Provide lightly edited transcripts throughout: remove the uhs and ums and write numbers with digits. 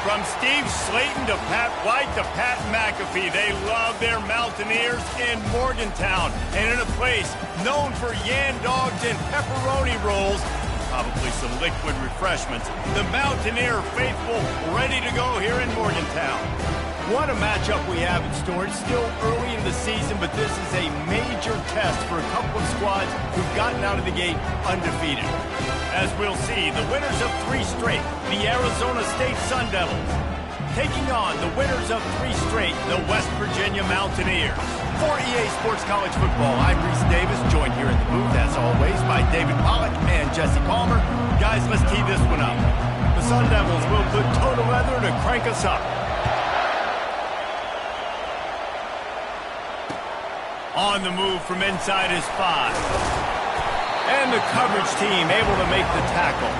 From Steve Slayton to Pat White to Pat McAfee, they love their Mountaineers in Morgantown. And in a place known for Yan Dogs and pepperoni rolls, probably some liquid refreshments, the Mountaineer faithful ready to go here in Morgantown. What a matchup we have in store. It's still early in the season, but this is a major test for a couple of squads who've gotten out of the gate undefeated. As we'll see, the winners of 3 straight, the Arizona State Sun Devils, taking on the winners of 3 straight, the West Virginia Mountaineers. For EA Sports College Football, I'm Reese Davis, joined here in the booth, as always, by David Pollack and Jesse Palmer. Guys, let's tee this one up. The Sun Devils will put toe to leather to crank us up. On the move from inside his 5. And the coverage team able to make the tackle.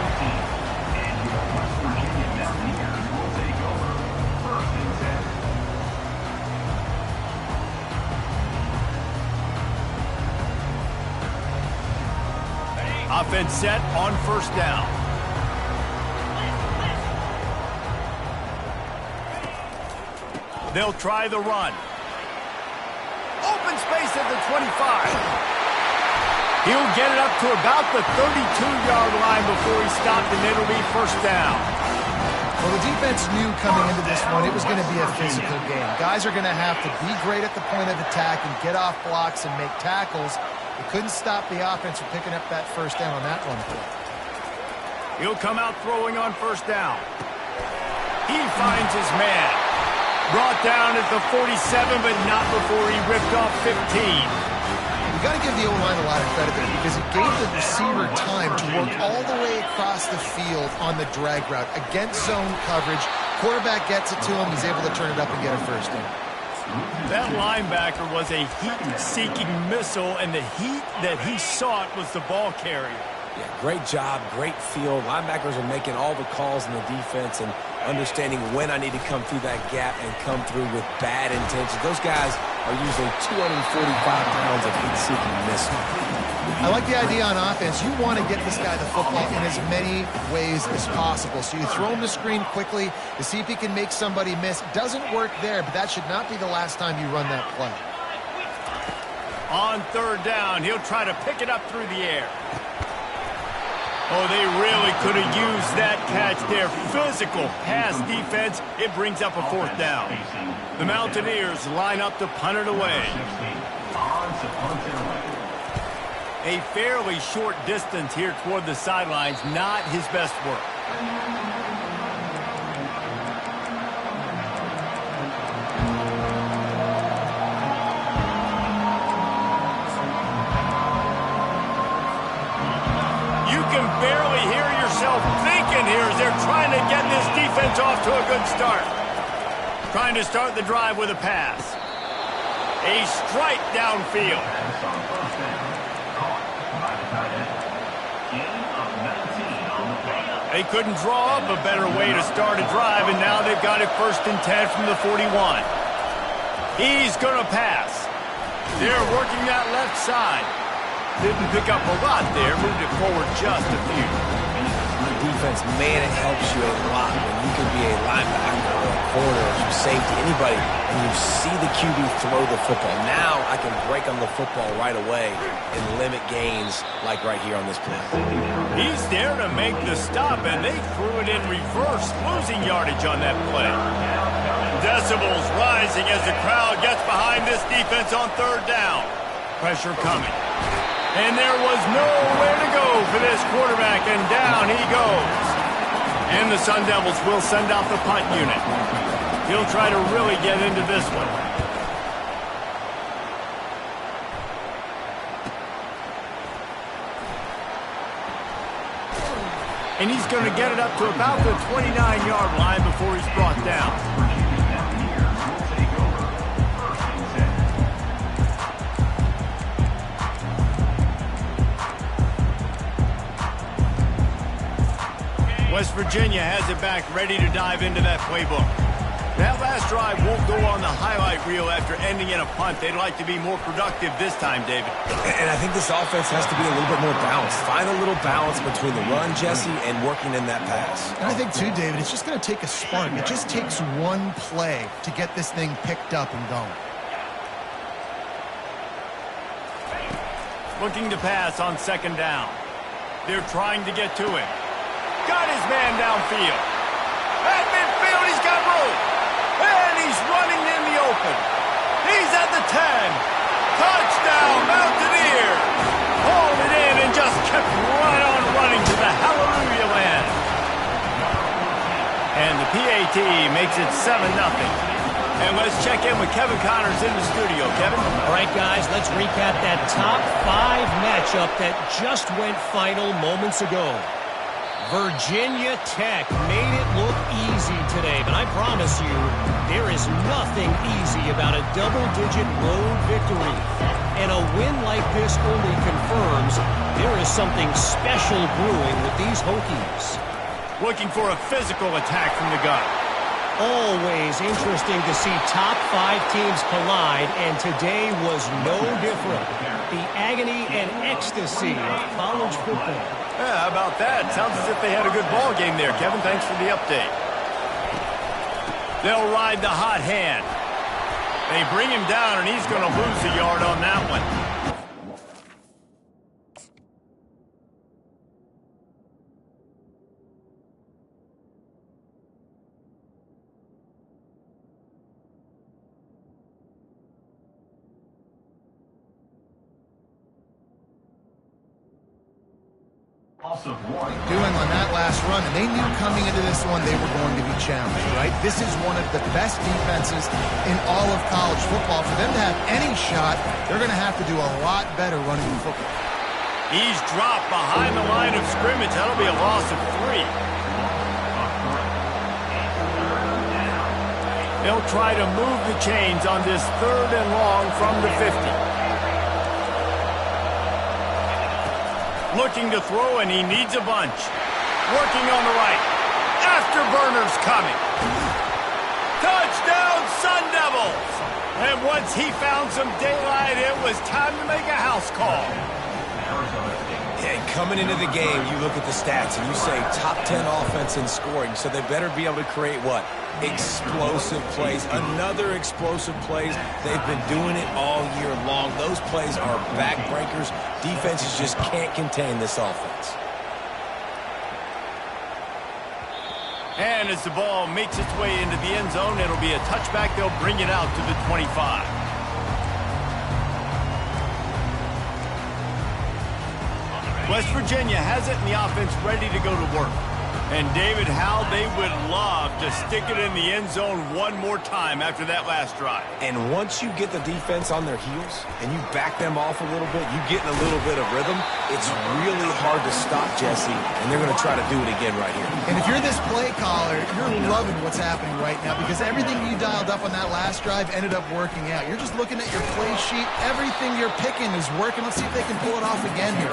Offense set on first down. They'll try the run. Open space at the 25. He'll get it up to about the 32-yard line before he stopped, and it'll be first down. Well, the defense knew coming into this one it was going to be a physical game. Guys are going to have to be great at the point of attack and get off blocks and make tackles. They couldn't stop the offense from picking up that first down on that run play. He'll come out throwing on first down. He finds his man. Brought down at the 47, but not before he ripped off 15. Got to give the O-line a lot of credit there because it gave the receiver time to work all the way across the field on the drag route against zone coverage. Quarterback gets it to him. He's able to turn it up and get a first down. That linebacker was a heat-seeking missile, and the heat that he sought was the ball carrier. Yeah, great job, great feel. Linebackers are making all the calls in the defense and understanding when I need to come through that gap and come through with bad intentions. Those guys are usually 245 pounds of heat-seeking missile. I like the idea on offense. You want to get this guy the football in as many ways as possible. So you throw him the screen quickly to see if he can make somebody miss. Doesn't work there, but that should not be the last time you run that play. On third down, he'll try to pick it up through the air. Oh, they really could have used that catch there. Physical pass defense. It brings up a fourth down. The Mountaineers line up to punt it away. A fairly short distance here toward the sidelines. Not his best work. Barely hear yourself thinking here as they're trying to get this defense off to a good start. Trying to start the drive with a pass. A strike downfield. They couldn't draw up a better way to start a drive, and now they've got it 1st and 10 from the 41. He's going to pass. They're working that left side. Didn't pick up a lot there, moved it forward just a few. The defense, man, it helps you a lot when you can be a linebacker or a corner or some safety, anybody, and you see the QB throw the football. Now I can break on the football right away and limit gains like right here on this play. He's there to make the stop, and they threw it in reverse, losing yardage on that play. Decibels rising as the crowd gets behind this defense on third down. Pressure coming. And there was nowhere to go for this quarterback, and down he goes. And the Sun Devils will send out the punt unit. He'll try to really get into this one. And he's going to get it up to about the 29-yard line before he's brought down. West Virginia has it back, ready to dive into that playbook. That last drive won't go on the highlight reel after ending in a punt. They'd like to be more productive this time, David. And I think this offense has to be a little bit more balanced. Find a little balance between the run, Jesse, and working in that pass. And I think, too, David, it's just going to take a spark. It just takes one play to get this thing picked up and going. Looking to pass on second down. They're trying to get to him. Got his man downfield. At midfield, he's got room. And he's running in the open. He's at the 10. Touchdown, Mountaineers. Hauled it in and just kept right on running to the hallelujah land. And the PAT makes it 7-0. And let's check in with Kevin Connors in the studio. Kevin? All right, guys, let's recap that top 5 matchup that just went final moments ago. Virginia Tech made it look easy today, but I promise you, there is nothing easy about a double-digit road victory. And a win like this only confirms there is something special brewing with these Hokies. Looking for a physical attack from the gun. Always interesting to see top 5 teams collide, and today was no different. The agony and ecstasy of college football. Yeah, how about that? Sounds as if they had a good ball game there, Kevin. Thanks for the update. They'll ride the hot hand. They bring him down, and he's going to lose a yard on that one. Doing on that last run, and they knew coming into this one they were going to be challenged, right? This is one of the best defenses in all of college football. For them to have any shot, they're going to have to do a lot better running the football. He's dropped behind the line of scrimmage. That'll be a loss of 3. They'll try to move the chains on this 3rd and long from the 50. Looking to throw, and he needs a bunch. Working on the right. Afterburner's coming. Touchdown, Sun Devils! And once he found some daylight, it was time to make a house call. And coming into the game, you look at the stats, and you say top 10 offense in scoring, so they better be able to create what? Explosive plays. Another explosive plays. They've been doing it all year long. Those plays are backbreakers. Defenses just can't contain this offense. And as the ball makes its way into the end zone, it'll be a touchback. They'll bring it out to the 25. West Virginia has it, and the offense ready to go to work. And David, how they would love to stick it in the end zone one more time after that last drive. And once you get the defense on their heels and you back them off a little bit, you get in a little bit of rhythm, it's really hard to stop, Jesse, and they're going to try to do it again right here. And if you're this play caller, you're loving what's happening right now because everything you dialed up on that last drive ended up working out. You're just looking at your play sheet. Everything you're picking is working. Let's see if they can pull it off again here.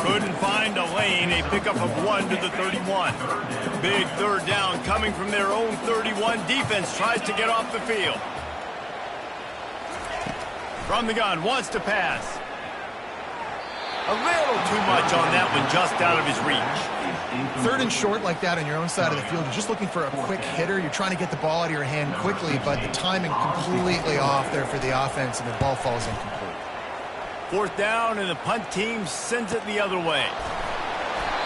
Couldn't find a lane. A pickup of 1 to the 31. Big 3rd down coming from their own 31. Defense tries to get off the field. From the gun, wants to pass. A little too much on that one, just out of his reach. 3rd and short like that on your own side of the field, you're just looking for a quick hitter. You're trying to get the ball out of your hand quickly, but the timing completely off there for the offense, and the ball falls incomplete. 4th down, and the punt team sends it the other way.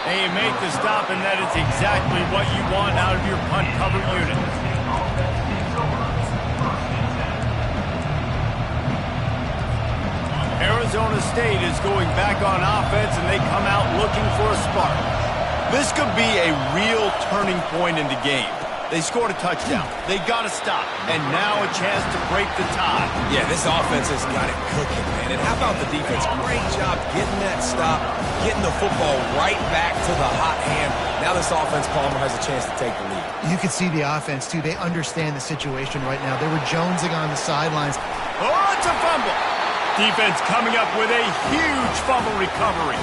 They make the stop, and that is exactly what you want out of your punt cover unit. Arizona State is going back on offense, and they come out looking for a spark. This could be a real turning point in the game. They scored a touchdown. They got to stop. And now a chance to break the tie. Yeah, this offense has got it cooking, man. And how about the defense? Great job getting that stop, getting the football right back to the hot hand. Now this offense, Palmer, has a chance to take the lead. You can see the offense, too. They understand the situation right now. They were jonesing on the sidelines. Oh, it's a fumble. Defense coming up with a huge fumble recovery.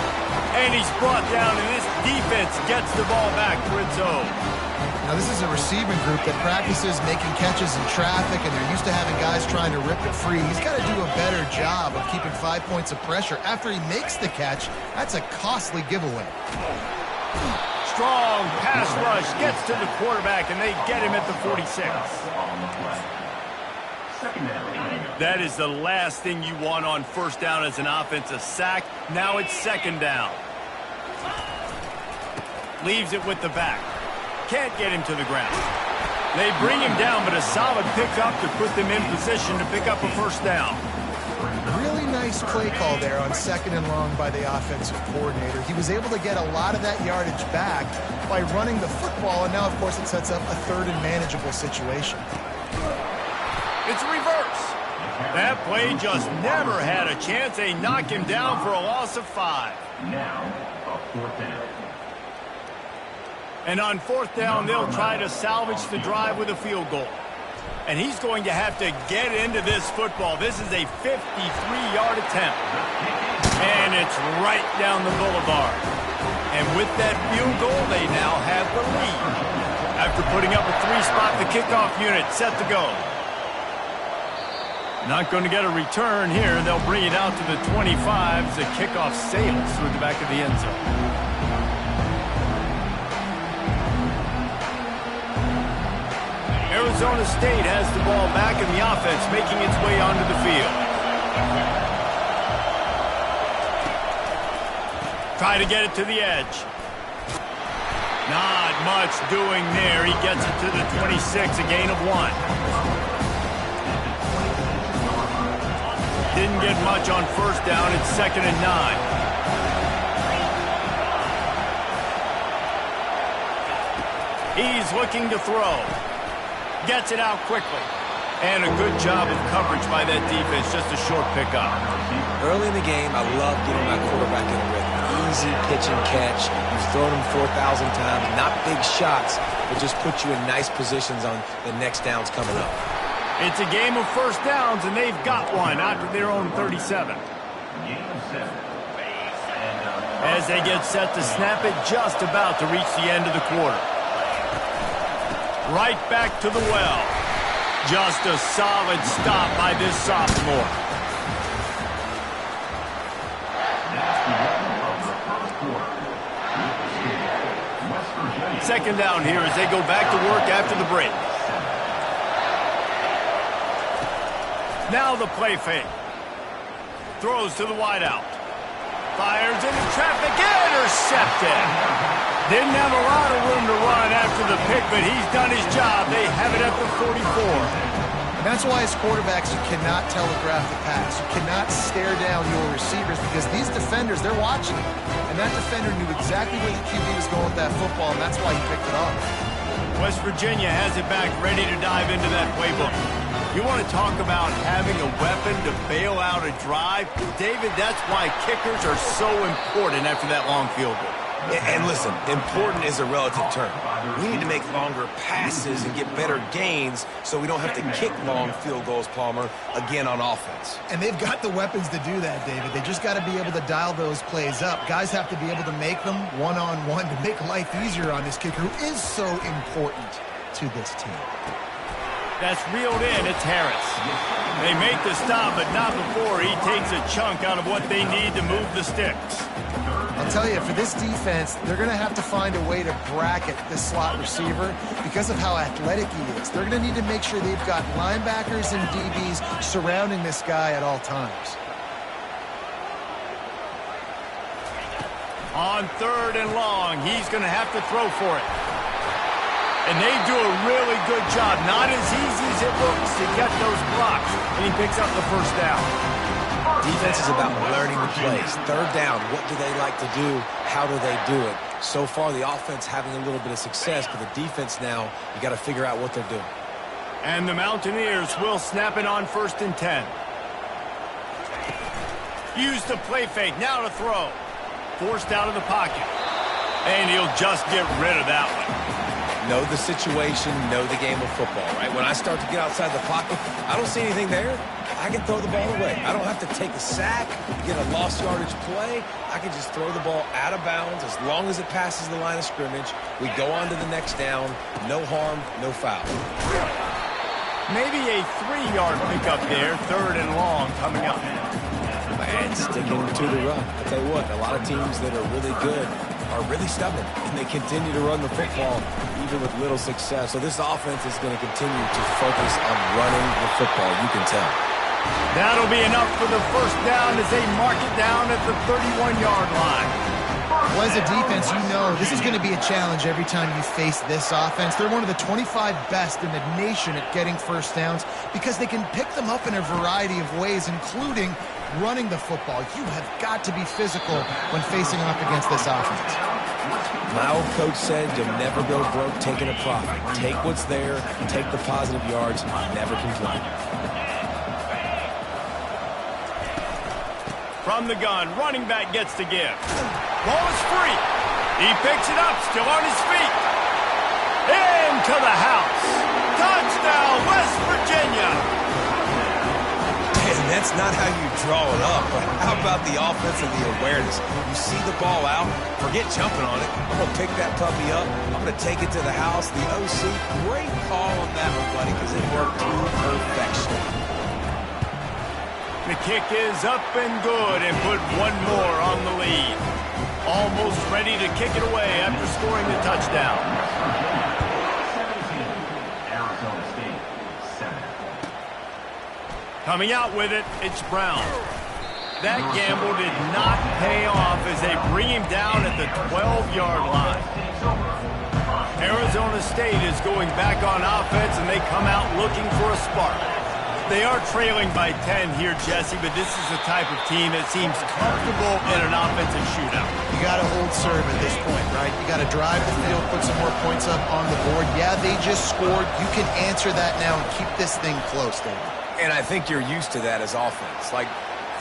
And he's brought down, and this defense gets the ball back for its own. Now, this is a receiving group that practices making catches in traffic, and they're used to having guys trying to rip it free. He's got to do a better job of keeping 5 points of pressure. After he makes the catch, that's a costly giveaway. Strong pass rush gets to the quarterback, and they get him at the 46. That is the last thing you want on first down as an offensive sack. Now it's second down. Leaves it with the back. Can't get him to the ground. They bring him down, but a solid pickup to put them in position to pick up a first down. Really nice play call there on second and long by the offensive coordinator. He was able to get a lot of that yardage back by running the football, and now, of course, it sets up a third and manageable situation. It's reverse. That play just never had a chance. They knock him down for a loss of 5. Now, a fourth down. And on fourth down, they'll try to salvage the drive with a field goal. And he's going to have to get into this football. This is a 53-yard attempt. And it's right down the boulevard. And with that field goal, they now have the lead. After putting up a 3-spot, the kickoff unit set to go. Not going to get a return here. They'll bring it out to the 25 as the kickoff sails through the back of the end zone. Arizona State has the ball back in the offense, making its way onto the field. Try to get it to the edge. Not much doing there. He gets it to the 26, a gain of 1. Didn't get much on first down. It's second and 9. He's looking to throw. Gets it out quickly. And a good job of coverage by that defense. Just a short pickup. Early in the game, I love getting my quarterback in a rhythm. Easy pitch and catch. You've thrown him 4,000 times. Not big shots, but just put you in nice positions on the next downs coming up. It's a game of first downs, and they've got one out to their own 37. As they get set to snap it, just about to reach the end of the quarter. Right back to the well. Just a solid stop by this sophomore. Second down here as they go back to work after the break. Now the play fake. Throws to the wideout. Fires into traffic. Intercepted. Didn't have a lot of room to run after the pick, but he's done his job. They have it at the 44. And that's why as quarterbacks, you cannot telegraph the pass. You cannot stare down your receivers because these defenders, they're watching it. And that defender knew exactly where the QB was going with that football, and that's why he picked it off. West Virginia has it back, ready to dive into that playbook. You want to talk about having a weapon to bail out a drive? David, that's why kickers are so important after that long field goal. And listen, important is a relative term. We need to make longer passes and get better gains so we don't have to kick long field goals, Palmer, again on offense. And they've got the weapons to do that, David. They just got to be able to dial those plays up. Guys have to be able to make them one-on-one to make life easier on this kicker who is so important to this team. That's reeled in. It's Harris. They make the stop, but not before he takes a chunk out of what they need to move the sticks. I'll tell you, for this defense, they're going to have to find a way to bracket this slot receiver because of how athletic he is. They're going to need to make sure they've got linebackers and DBs surrounding this guy at all times. On third and long, he's going to have to throw for it. And they do a really good job. Not as easy as it looks to get those blocks. And he picks up the first down. Defense is about learning the plays. Third down, what do they like to do? How do they do it? So far, the offense having a little bit of success, but the defense now, you got to figure out what they're doing. And the Mountaineers will snap it on first and 10. Use the play fake, now to throw. Forced out of the pocket. And he'll just get rid of that one. Know the situation, know the game of football, right? When I start to get outside the pocket, I don't see anything there. I can throw the ball away. I don't have to take a sack, get a lost yardage play. I can just throw the ball out of bounds as long as it passes the line of scrimmage. We go on to the next down. No harm, no foul. Maybe a 3-yard pickup there, 3rd and long coming up. And sticking to the run. I'll tell you what, a lot of teams that are really good are really stubborn, and they continue to run the football even with little success. So this offense is going to continue to focus on running the football, you can tell. That'll be enough for the first down as they mark it down at the 31-yard line. Well, as a defense, you know this is going to be a challenge every time you face this offense. They're one of the 25 best in the nation at getting first downs because they can pick them up in a variety of ways, including running the football. You have got to be physical when facing off against this offense. My old coach said you'll never go broke taking a profit. Take what's there, take the positive yards, never complain. From the gun, running back gets to give. Ball is free. He picks it up, still on his feet. Into the house. Touchdown, West Virginia. And that's not how you draw it up, but how about the offense and the awareness? You see the ball out, forget jumping on it. I'm going to pick that puppy up. I'm going to take it to the house. The OC, great call on that one, buddy, because it worked to perfection. The kick is up and good and put one more on the lead. Almost ready to kick it away after scoring the touchdown. 17, Arizona State, 7. Coming out with it, it's Brown. That gamble did not pay off as they bring him down at the 12-yard line. Arizona State is going back on offense, and they come out looking for a spark. They are trailing by 10 here, Jesse, but this is the type of team that seems comfortable in an offensive shootout. You got to hold serve at this point, right? You got to drive the field, put some more points up on the board. Yeah, they just scored. You can answer that now and keep this thing close, David. And I think you're used to that as offense. Like,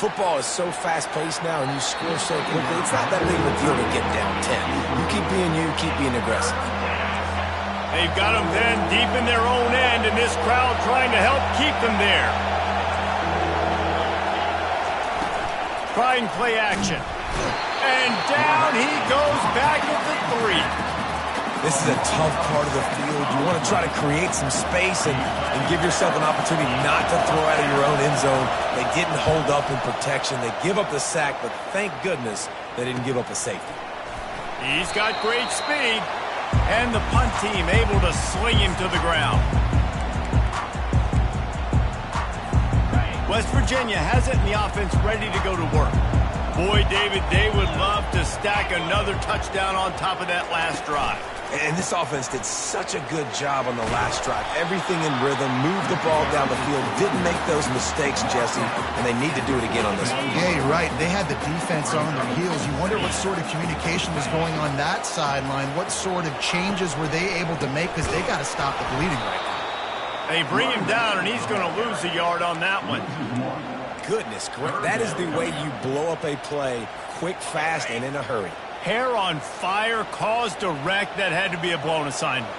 football is so fast-paced now, and you score so quickly. It's not that big of a deal to get down 10. You keep being you, keep being aggressive. They've got them then deep in their own end, and this crowd trying to help keep them there. Trying play action. And down he goes back at the 3. This is a tough part of the field. You want to try to create some space and give yourself an opportunity not to throw out of your own end zone. They didn't hold up in protection. They give up the sack, but thank goodness they didn't give up a safety. He's got great speed. And the punt team able to sling him to the ground. West Virginia has it in the offense ready to go to work. Boy, David, they would love to stack another touchdown on top of that last drive. And this offense did such a good job on the last drive. Everything in rhythm, moved the ball down the field, didn't make those mistakes, Jesse, and they need to do it again on this one. Yeah, you're right. They had the defense on their heels. You wonder what sort of communication was going on that sideline. What sort of changes were they able to make, because they got to stop the bleeding right now. They bring him down, and he's going to lose a yard on that one. Goodness, that is the way you blow up a play, quick, fast, and in a hurry. Hair on fire, caused a wreck. That had to be a blown assignment.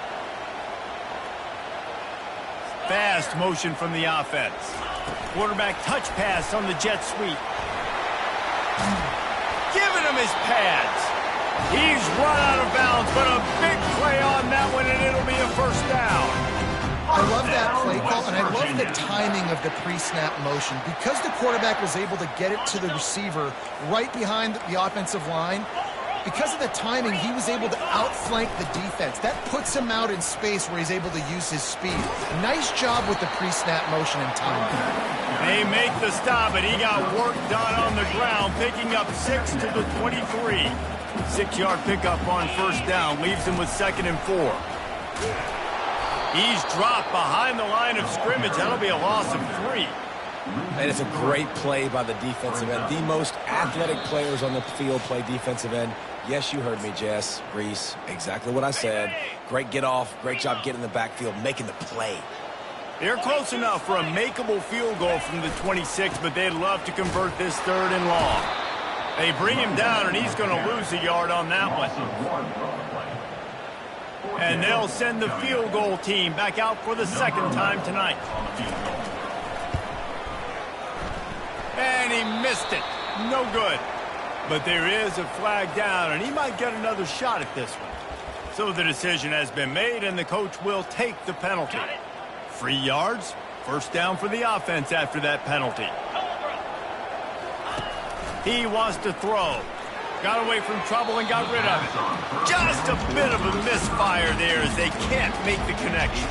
Fast motion from the offense. Quarterback touch pass on the jet sweep. Giving him his pads. He's run out of bounds, but a big play on that one, and it'll be a first down. I love that play call, and I love the timing of the pre-snap motion. Because the quarterback was able to get it to the receiver right behind the offensive line, because of the timing, he was able to outflank the defense. That puts him out in space where he's able to use his speed. Nice job with the pre-snap motion and timing. They make the stop, and he got work done on the ground, picking up 6 to the 23. 6-yard pickup on first down, leaves him with 2nd and 4. He's dropped behind the line of scrimmage. That'll be a loss of 3. And it's a great play by the defensive end. The most athletic players on the field play defensive end. Yes, you heard me, Jess, Reese. Exactly what I said. Great get off. Great job getting in the backfield, making the play. They're close enough for a makeable field goal from the 26, but they'd love to convert this 3rd and long. They bring him down, and he's going to lose a yard on that one. And they'll send the field goal team back out for the second time tonight. And he missed it. No good. But there is a flag down, and he might get another shot at this one. So the decision has been made, and the coach will take the penalty. 3 yards, first down for the offense after that penalty. He wants to throw. Got away from trouble and got rid of it. Just a bit of a misfire there as they can't make the connection.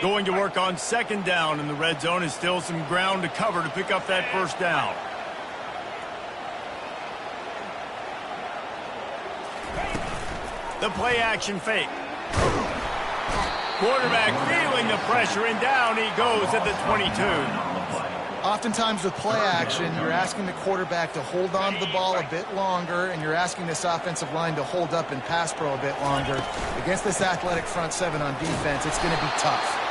Going to work on second down in the red zone, is still some ground to cover to pick up that first down. The play action fake. Quarterback feeling the pressure, and down he goes at the 22. Oftentimes with play action, you're asking the quarterback to hold on to the ball a bit longer, and you're asking this offensive line to hold up in pass pro a bit longer. Against this athletic front seven on defense, it's going to be tough.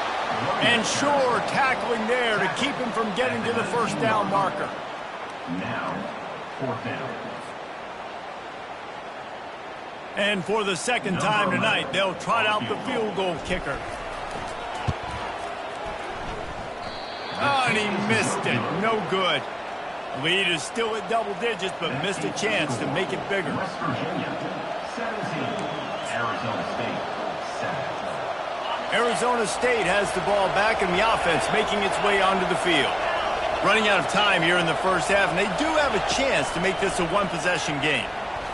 And sure, tackling there to keep him from getting to the first down marker. Now, fourth down. And for the second time tonight, they'll trot out the field goal kicker. Oh, and he missed it. No good. Lead is still at double digits, but missed a chance to make it bigger. West Virginia, 17. Arizona State, 7. Arizona State has the ball back in the offense, making its way onto the field. Running out of time here in the first half, and they do have a chance to make this a one-possession game.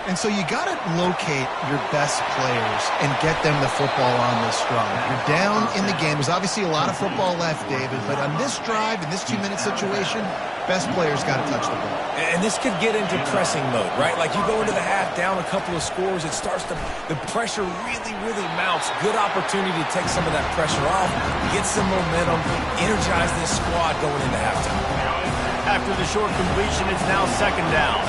And so you got to locate your best players and get them the football on this drive. You're down in the game. There's obviously a lot of football left, David, but on this drive, in this 2-minute situation, best players got to touch the ball. And this could get into pressing mode, right? Like you go into the half down a couple of scores, it starts to, the pressure really mounts. Good opportunity to take some of that pressure off, get some momentum, energize this squad going into halftime. After the short completion, it's now second down.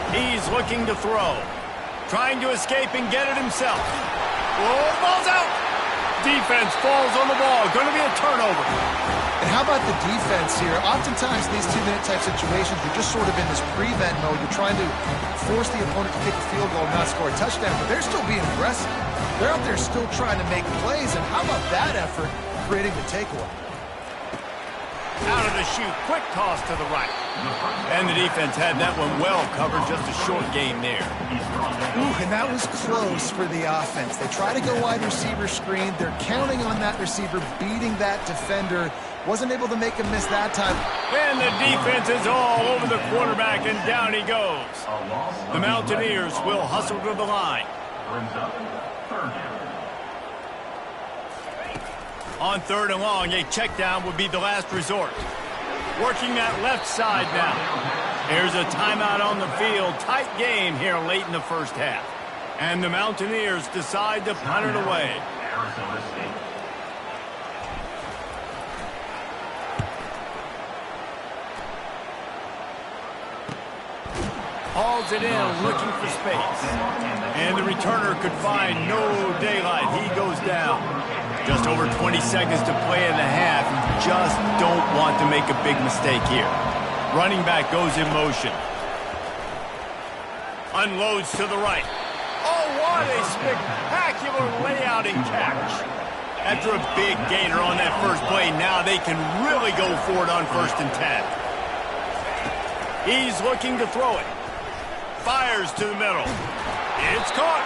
He's looking to throw. Trying to escape and get it himself. Oh, the ball's out. Defense falls on the ball. Going to be a turnover. And how about the defense here? Oftentimes in these 2-minute type situations, you're just sort of in this prevent mode. You're trying to force the opponent to kick a field goal and not score a touchdown, but they're still being aggressive. They're out there still trying to make plays, and how about that effort creating the takeaway? Out of the chute, quick toss to the right. And the defense had that one well covered, just a short game there. Ooh, and that was close for the offense. They try to go wide receiver screen. They're counting on that receiver beating that defender. Wasn't able to make him miss that time. And the defense is all over the quarterback, and down he goes. The Mountaineers will hustle to the line. Brings up third down. On third and long, a check down would be the last resort. Working that left side now. Here's a timeout on the field. Tight game here late in the first half. And the Mountaineers decide to punt it away. Arizona State. Hauls it in, looking for space. And the returner could find no daylight. He goes down. Just over 20 seconds to play in the half. You just don't want to make a big mistake here. Running back goes in motion. Unloads to the right. Oh, what a spectacular layout and catch. After a big gainer on that first play, now they can really go for it on 1st and 10. He's looking to throw it. Fires to the middle. It's caught.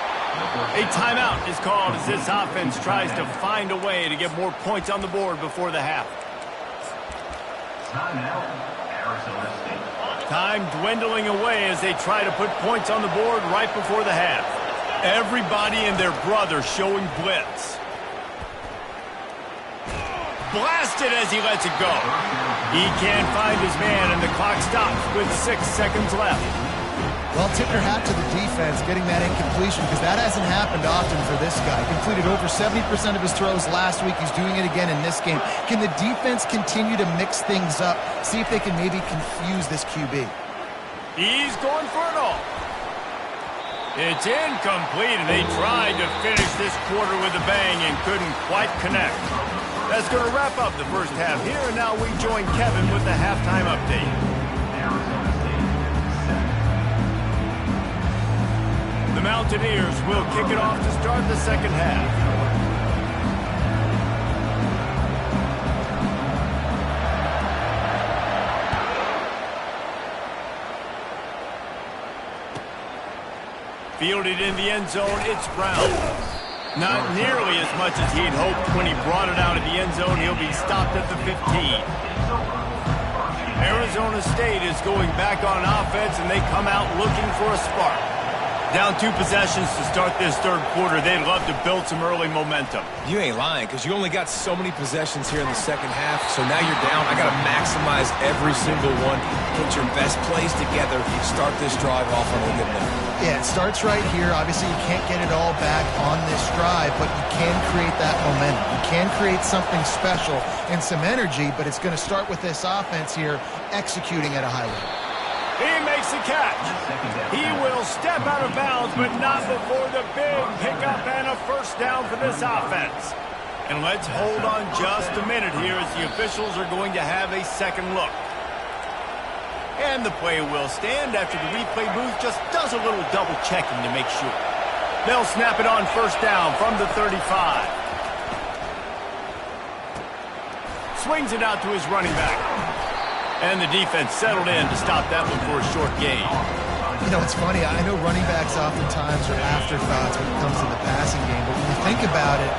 A timeout is called as this offense tries to find a way to get more points on the board before the half. Timeout, Arizona State. Time dwindling away as they try to put points on the board right before the half. Everybody and their brother showing blitz. Blasted as he lets it go. He can't find his man, and the clock stops with 6 seconds left. Well, tip your hat to the defense getting that incompletion, because that hasn't happened often for this guy. Completed over 70% of his throws last week. He's doing it again in this game. Can the defense continue to mix things up, see if they can maybe confuse this QB? He's going for it all. It's incomplete, and they tried to finish this quarter with a bang and couldn't quite connect. That's going to wrap up the first half here, and now we join Kevin with the halftime update. Arizona State, 7. The Mountaineers will kick it off to start the second half. Fielded in the end zone, it's Brown. Not nearly as much as he'd hoped when he brought it out of the end zone. He'll be stopped at the 15. Arizona State is going back on offense, and they come out looking for a spark. Down 2 possessions to start this third quarter. They'd love to build some early momentum. You ain't lying, because you only got so many possessions here in the second half, so now you're down. I got to maximize every single one. Put your best plays together. Start this drive off on a good note. Yeah, it starts right here. Obviously, you can't get it all back on this drive, but you can create that momentum. You can create something special and some energy, but it's going to start with this offense here executing at a high level. He makes the catch. He will step out of bounds, but not before the big pickup and a first down for this offense. And let's hold on just a minute here as the officials are going to have a second look. And the play will stand after the replay booth just does a little double checking to make sure. They'll snap it on first down from the 35. Swings it out to his running back. And the defense settled in to stop that one for a short gain. You know, it's funny. I know running backs oftentimes are afterthoughts when it comes to the passing game, but when you think about it,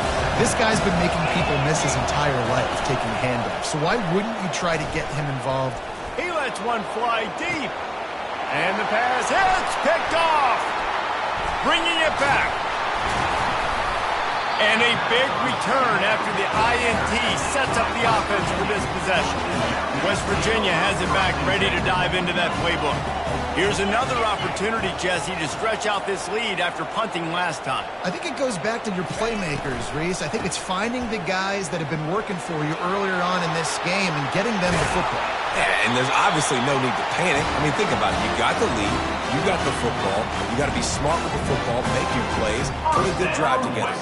this guy's been making people miss his entire life taking handoffs. So why wouldn't you try to get him involved? He lets one fly deep. And the pass hits, picked off. Bringing it back. And a big return after the INT sets up the offense for this possession. West Virginia has it back, ready to dive into that playbook. Here's another opportunity, Jesse, to stretch out this lead after punting last time. I think it goes back to your playmakers, Reese. I think it's finding the guys that have been working for you earlier on in this game and getting them the football. Yeah, and there's obviously no need to panic. I mean, think about it. You got the lead. You got the football. You got to be smart with the football, make your plays, put a good drive together.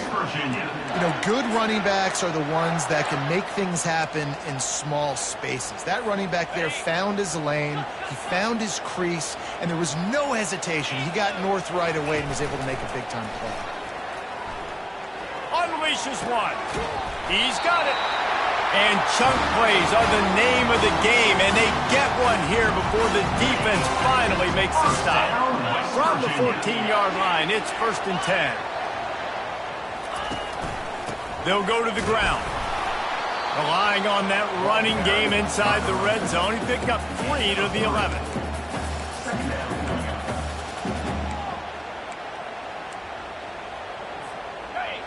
You know, good running backs are the ones that can make things happen in small spaces. That running back there found his lane, he found his crease, and there was no hesitation. He got north right away and was able to make a big-time play. Unleashes one. He's got it. And chunk plays are the name of the game, and they get one here before the defense finally makes the stop. From the 14-yard line, it's 1st and 10. They'll go to the ground. Relying on that running game inside the red zone. He picked up 3 to the 11.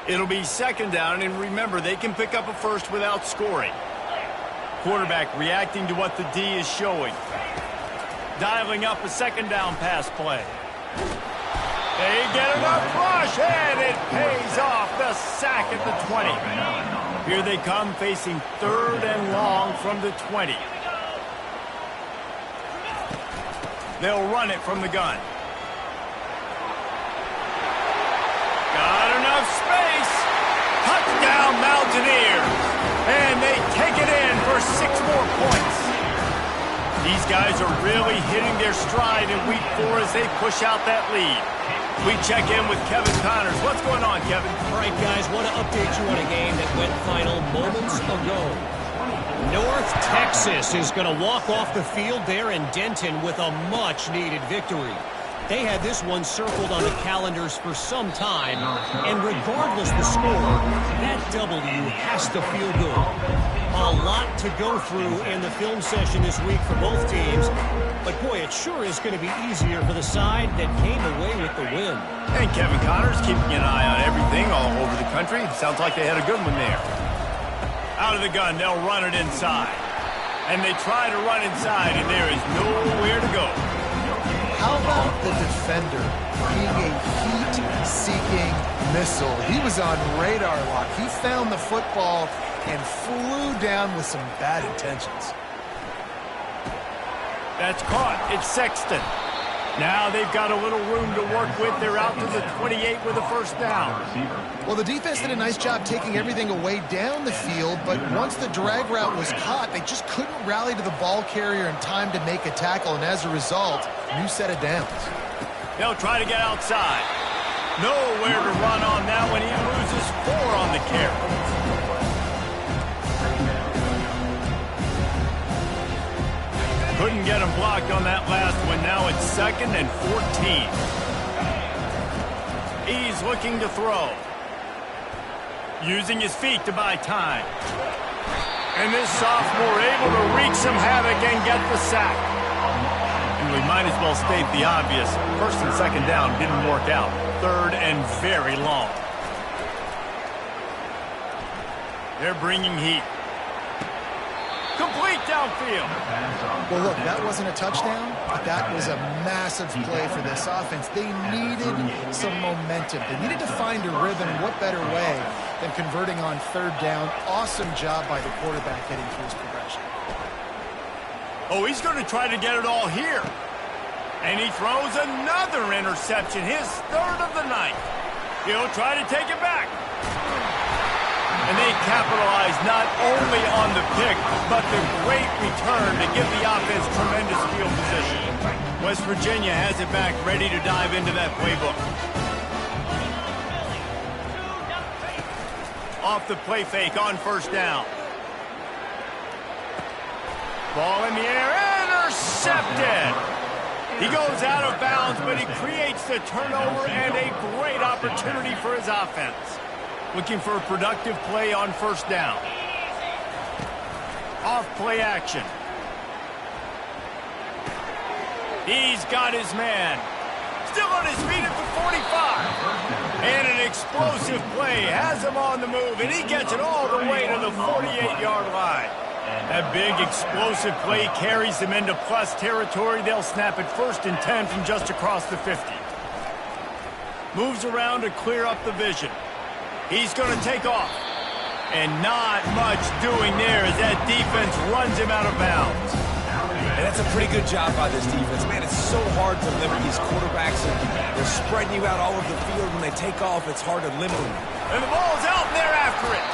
It'll be 2nd down, and remember, they can pick up a first without scoring. Quarterback reacting to what the D is showing. Dialing up a 2nd down pass play. They get enough rush, and it pays off the sack at the 20. Here they come facing 3rd and long from the 20. They'll run it from the gun. Got enough space. Touchdown Mountaineers. And they take it in for 6 more points. These guys are really hitting their stride in week 4 as they push out that lead. We check in with Kevin Connors. What's going on, Kevin? All right, guys, want to update you on a game that went final moments ago. North Texas is going to walk off the field there in Denton with a much-needed victory. They had this one circled on the calendars for some time, and regardless the score, that W has to feel good. A lot to go through in the film session this week for both teams, but boy, it sure is going to be easier for the side that came away with the win. And Kevin Connors keeping an eye on everything all over the country. Sounds like they had a good one there. Out of the gun, they'll run it inside. And they try to run inside, and there is nowhere to go. How about the defender being a heat-seeking missile? He was on radar lock. He found the football and flew down with some bad intentions. That's caught. It's Sexton. Now they've got a little room to work with. They're out to the 28 with a first down. Well, the defense did a nice job taking everything away down the field, but once the drag route was caught, they just couldn't rally to the ball carrier in time to make a tackle, and as a result, new set of downs. They'll try to get outside. Nowhere to run on that one. He loses 4 on the carry. Couldn't get him blocked on that last one. Now it's 2nd and 14. He's looking to throw. Using his feet to buy time. And this sophomore able to wreak some havoc and get the sack. And we might as well state the obvious. 1st and 2nd down didn't work out. 3rd and very long. They're bringing heat. Complete downfield. Well, look, that wasn't a touchdown, but that was a massive play for this offense. They needed some momentum. They needed to find a rhythm. What better way than converting on 3rd down? Awesome job by the quarterback getting through his progression. Oh, he's going to try to get it all here. And he throws another interception, his 3rd of the night. He'll try to take it back. And they capitalize not only on the pick, but the great return to give the offense tremendous field position. West Virginia has it back, ready to dive into that playbook. Off the play fake on 1st down. Ball in the air, intercepted. He goes out of bounds, but he creates the turnover and a great opportunity for his offense. Looking for a productive play on 1st down. Off play action. He's got his man. Still on his feet at the 45. And an explosive play has him on the move, and he gets it all the way to the 48-yard line. That big explosive play carries them into plus territory. They'll snap it 1st and 10 from just across the 50. Moves around to clear up the vision. He's going to take off. And not much doing there as that defense runs him out of bounds. And that's a pretty good job by this defense. Man, it's so hard to limit these quarterbacks. And they're spreading you out all over the field. When they take off, it's hard to limit them. And the ball's out, and they're after it.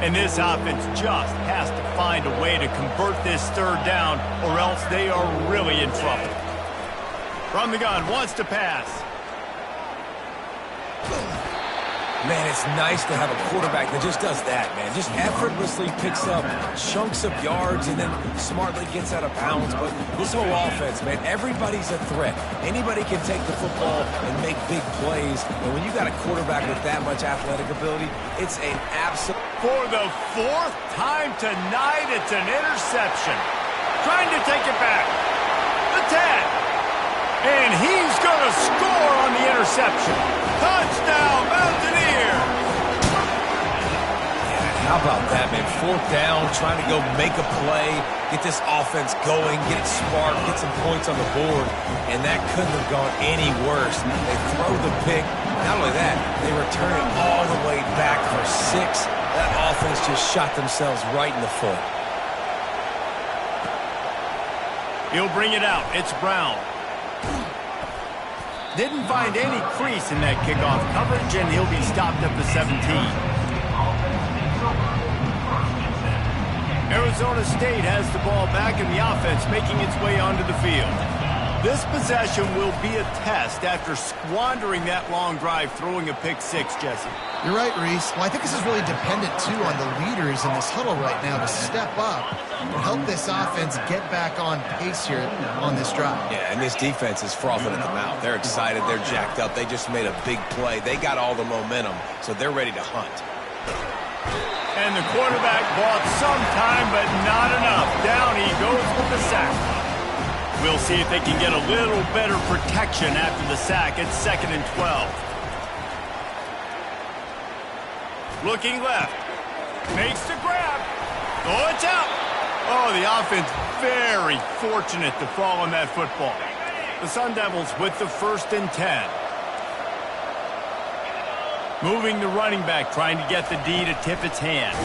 And this offense just has to find a way to convert this 3rd down, or else they are really in trouble. From the gun, wants to pass. Man, it's nice to have a quarterback that just does that, man. Just effortlessly picks up chunks of yards and then smartly gets out of bounds. But this whole offense, man, everybody's a threat. Anybody can take the football and make big plays. And when you got a quarterback with that much athletic ability, it's an absolute... For the 4th time tonight, it's an interception. Trying to take it back. The 10. And he's going to score on the interception. Touchdown, Mountaineer! Yeah, how about that, man? 4th down, trying to go make a play, get this offense going, get it sparked, get some points on the board, and that couldn't have gone any worse. They throw the pick. Not only that, they return it all the way back for 6. That offense just shot themselves right in the foot. He'll bring it out. It's Brown. Didn't find any crease in that kickoff coverage, and he'll be stopped at the 17. Arizona State has the ball back in the offense, making its way onto the field. This possession will be a test after squandering that long drive, throwing a pick 6, Jesse. You're right, Reese. Well, I think this is really dependent, too, on the leaders in this huddle right now to step up and help this offense get back on pace here on this drive. Yeah, and this defense is frothing at the mouth. They're excited. They're jacked up. They just made a big play. They got all the momentum, so they're ready to hunt. And the quarterback bought some time, but not enough. Down he goes with the sack. We'll see if they can get a little better protection after the sack. It's 2nd and 12. Looking left. Makes the grab. Oh, it's out. Oh, the offense very fortunate to fall on that football. The Sun Devils with the 1st and 10. Moving the running back, trying to get the D to tip its hand.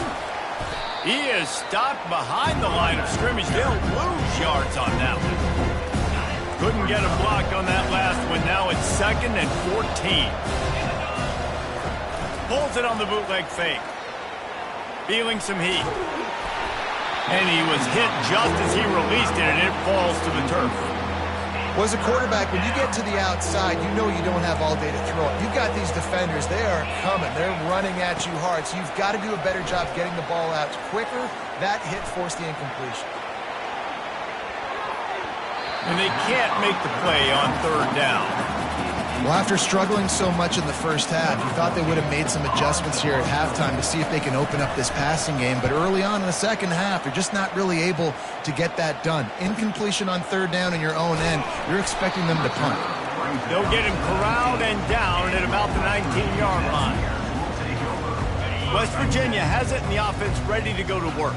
He is stopped behind the line of scrimmage. They'll lose yards on that one. Couldn't get a block on that last one. Now it's 2nd and 14. Pulls it on the bootleg fake. Feeling some heat. And he was hit just as he released it, and it falls to the turf. Well, as a quarterback, when you get to the outside, you know you don't have all day to throw it. You've got these defenders. They are coming. They're running at you hard. So you've got to do a better job getting the ball out quicker. That hit forced the incompletion. And they can't make the play on 3rd down. Well, after struggling so much in the first half, you thought they would have made some adjustments here at halftime to see if they can open up this passing game. But early on in the second half, they're just not really able to get that done. Incompletion on 3rd down in your own end, you're expecting them to punt. They'll get him corralled and down at about the 19-yard line. West Virginia has it, and the offense ready to go to work.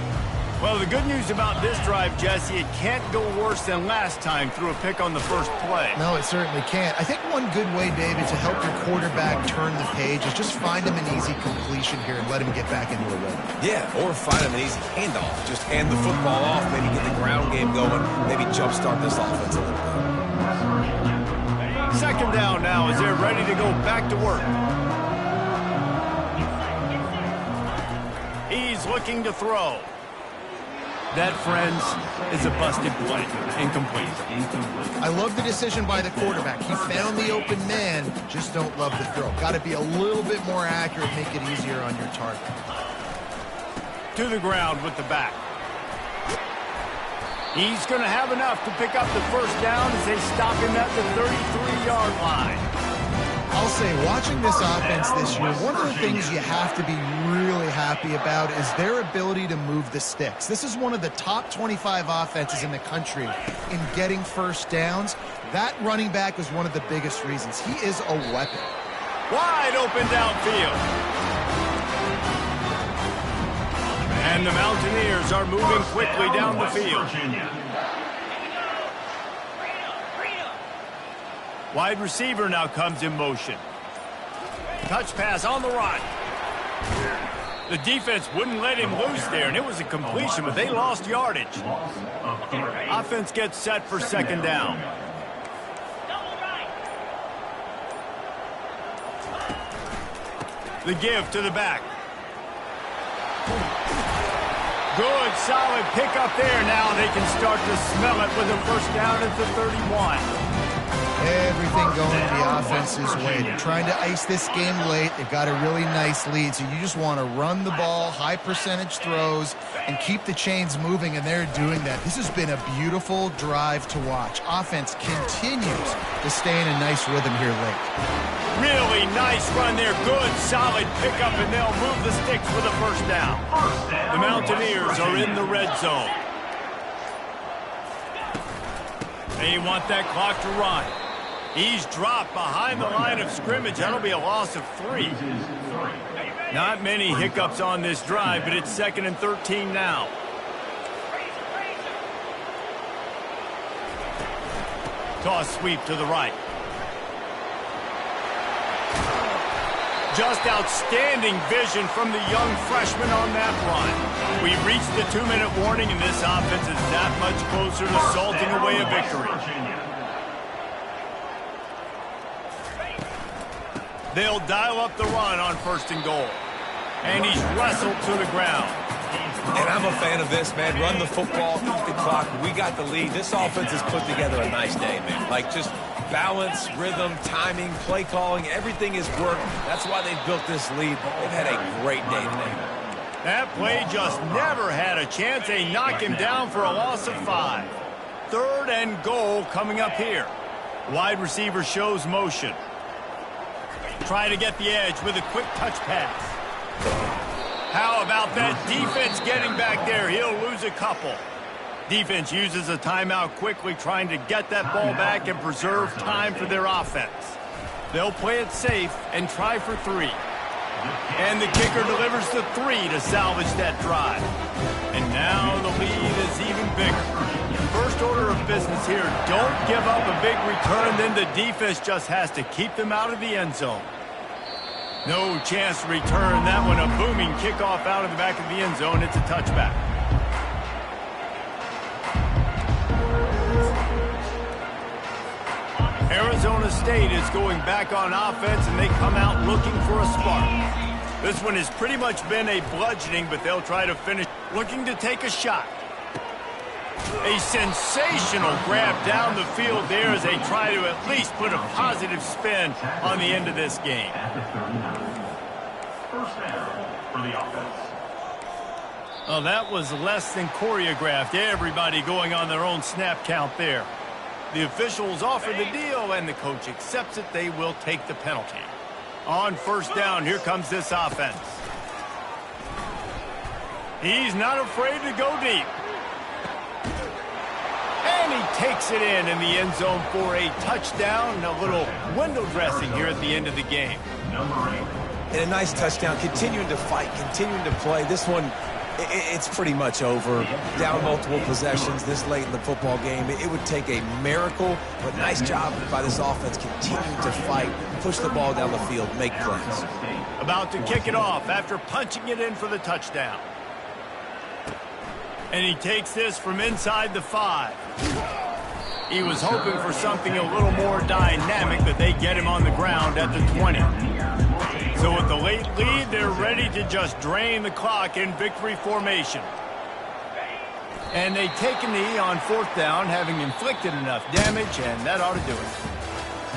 Well, the good news about this drive, Jesse, it can't go worse than last time through a pick on the first play. No, it certainly can't. I think one good way, David, to help your quarterback turn the page is just find him an easy completion here and let him get back into a rhythm. Yeah, or find him an easy handoff. Just hand the football off, maybe get the ground game going, maybe jumpstart this offense a little bit. 2nd down now as they're ready to go back to work. He's looking to throw. That, friends, is a busted play. Incomplete. I love the decision by the quarterback. He found the open man, just don't love the throw. Got to be a little bit more accurate, make it easier on your target. To the ground with the back. He's going to have enough to pick up the 1st down as they stop him at the 33-yard line. I'll say, watching this offense this year, one of the things you have to be really happy about is their ability to move the sticks. This is one of the top 25 offenses in the country in getting 1st downs. That running back is one of the biggest reasons. He is a weapon. Wide open downfield. And the Mountaineers are moving quickly down the field. Wide receiver now comes in motion. Touch pass on the run. The defense wouldn't let him loose there, and it was a completion, but they lost yardage. Offense gets set for 2nd down. The give to the back. Good, solid pickup there. Now they can start to smell it with a 1st down at the 31. Everything going the offense's way. They're trying to ice this game late. They've got a really nice lead, so you just want to run the ball, high percentage throws, and keep the chains moving, and they're doing that. This has been a beautiful drive to watch. Offense continues to stay in a nice rhythm here late. Really nice run there. Good, solid pickup, and they'll move the sticks for the 1st down. The Mountaineers are in the red zone. They want that clock to run. He's dropped behind the line of scrimmage. That'll be a loss of 3. Not many hiccups on this drive, but it's 2nd and 13 now. Toss sweep to the right. Just outstanding vision from the young freshman on that run. We reached the 2-minute warning, and this offense is that much closer to salting away a victory. They'll dial up the run on 1st and goal. And he's wrestled to the ground. And I'm a fan of this, man. Run the football, eat the clock. We got the lead. This offense has put together a nice day, man. Like, just balance, rhythm, timing, play calling, everything has worked. That's why they've built this lead. They've had a great day today. That play just never had a chance. They knock him down for a loss of 5. 3rd and goal coming up here. Wide receiver shows motion. Try to get the edge with a quick touch pass. How about that defense getting back there? He'll lose a couple. Defense uses a timeout quickly, trying to get that ball back and preserve time for their offense. They'll play it safe and try for 3. And the kicker delivers the 3 to salvage that drive. And now the lead is even bigger. First order of business here, don't give up a big return, then the defense just has to keep them out of the end zone. No chance to return that one. A booming kickoff out of the back of the end zone. It's a touchback. Arizona State is going back on offense, and they come out looking for a spark. This one has pretty much been a bludgeoning, but they'll try to finish looking to take a shot. A sensational grab down the field there as they try to at least put a positive spin on the end of this game. At the 39. First down for the offense. Oh, that was less than choreographed. Everybody going on their own snap count there. The officials offer the deal, and the coach accepts it. They will take the penalty. On first down, here comes this offense. He's not afraid to go deep. And he takes it in the end zone for a touchdown. A little window dressing here at the end of the game. Number 8. And a nice touchdown, continuing to fight, continuing to play. This one, it's pretty much over. Down multiple possessions this late in the football game. It would take a miracle, but nice job by this offense continuing to fight, push the ball down the field, make plays. About to kick it off after punching it in for the touchdown. And he takes this from inside the 5. He was hoping for something a little more dynamic, but they get him on the ground at the 20. So with the late lead, they're ready to just drain the clock in victory formation. And they take a knee on fourth down, having inflicted enough damage, and that ought to do it.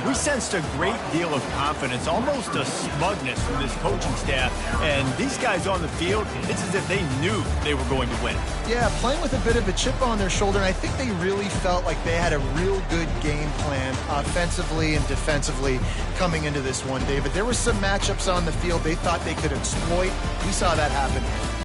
We sensed a great deal of confidence, almost a smugness from this coaching staff. And these guys on the field, it's as if they knew they were going to win. Yeah, playing with a bit of a chip on their shoulder, and I think they really felt like they had a real good game plan offensively and defensively coming into this one, David. There were some matchups on the field they thought they could exploit. We saw that happen.